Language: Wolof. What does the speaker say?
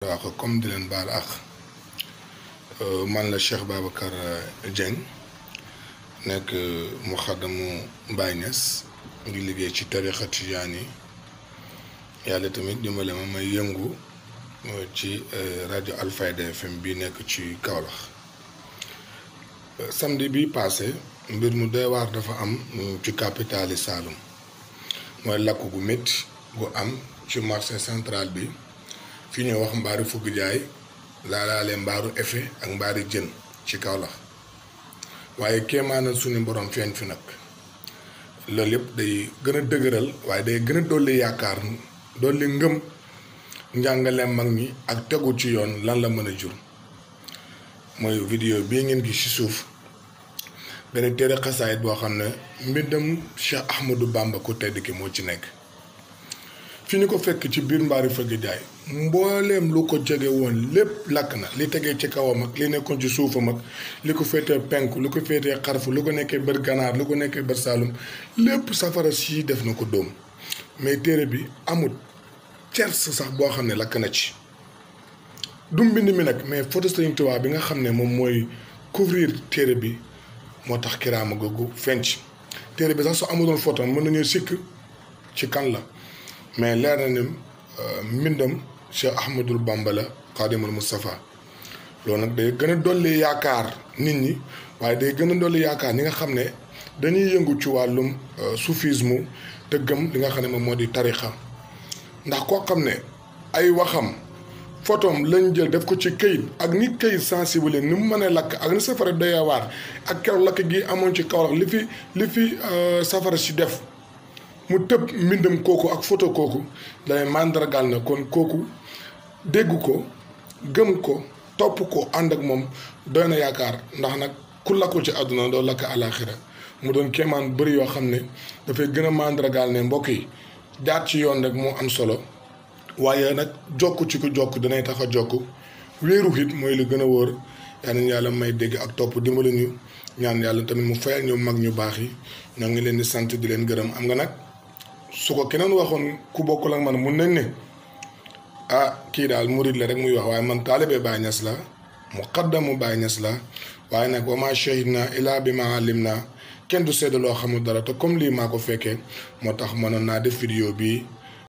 waaw comme di leen baal ak man la Cheikh Babacar Dieng nekk muxaddamu Baye Niass ngi liggéey ci tarixa tijaan yi yàlla tamit dimbale ma may yëngu ci rajo Alfayda FM bi nekk ci Kaolack samedi bi passé mbir mu doy waar dafa am ci capitale Saloum mooy lakk gu métti gu am ci marché central bi fi ñuy wax mbaaru fugg jaay laalaale mbaaru effet ak mbaari jën ci Kaolack waaye kéemaanal suñu borom feeñ fi nag loolu yëpp day gën a dëgëral waaye day gën a dolli yaakaar dolli ngëm njàngale mag ñi ak tegu ci yoon lan la mën a jur mooy vidéo bii ngeen gis ci suuf benn téere xasaayit boo xam ne mbindam Cheikh Ahmadou Bamba ku tedd ki moo ci nekk fi ñu ko fekk ci biir mbaari fëgg jaay mbooleem lu ko jege woon lépp lakk na li tegee ci kawam ak li nekkoon ci suufam ak li ko féetee penku lu ko féetee xarfu lu ko nekkee bër ganaar lu ko nekkee bër saalum lépp safara si def na ko dóom mais téere bi amul cers sax boo xam ne lakk na ci du mbind mi nag mais photo Sëriñ Tuubaa bi nga xam ne moom mooy couvrir téere bi moo tax kiraama googu fenc téere bi sax su amuloon photo mën nañu sikk ci kan la mais leer na ne mbindam Cheikh Ahmadou Bamba la Xaadimul Mustafa loolu nag day gën a dolli yaakaar nit ñi waaye day gën a dolli yaakaar ñi nga xam ne dañuy yëngu ci wàllum soufisme te gëm li nga xam ne moom moo di tarixa ndax koo xam ne ay waxam photom lañ jël def ko ci këyit ak ni këyit sensible ni mu mënee lakk ak ni safara doyawaar ak keroog lakk gi amoon ci Kaolack li fi safara si def mu tëb mbindam kooku ak photo kooku day màndargaal na kon kooku dégg ko gëm ko topp ko ànd ak moom doy na yaakaar ndax nag ku lakkul ci àdduna doo lakk àlaaxira mu doon kéemaan bëri yoo xam ne dafay gën a màndargaal ne mbokk yi jaar ci yoon rek moo am solo waaye nag jokk ci ko jokk danay tax a jokk wéeru it mooy lu gën a wóor yal nañu yàlla may dégg ak topp dimbali ñu ñaan yàlla tamit mu fayal ñu mag ñu baax yi ñoo ngi leen di sant di leen gërëm am nga nag su ko keneen waxoon ku bokkul ak man mun nañ ne kii daal murid la rek muy wax waaye man taalibe Baay Ñas la muqaddamu Baay Ñas la waaye nag wa maa shahidna illaa bimaa alimna kenn du seede loo xamul dara te comme lii maa ko fekkee moo tax mënoon naa def vidéo bi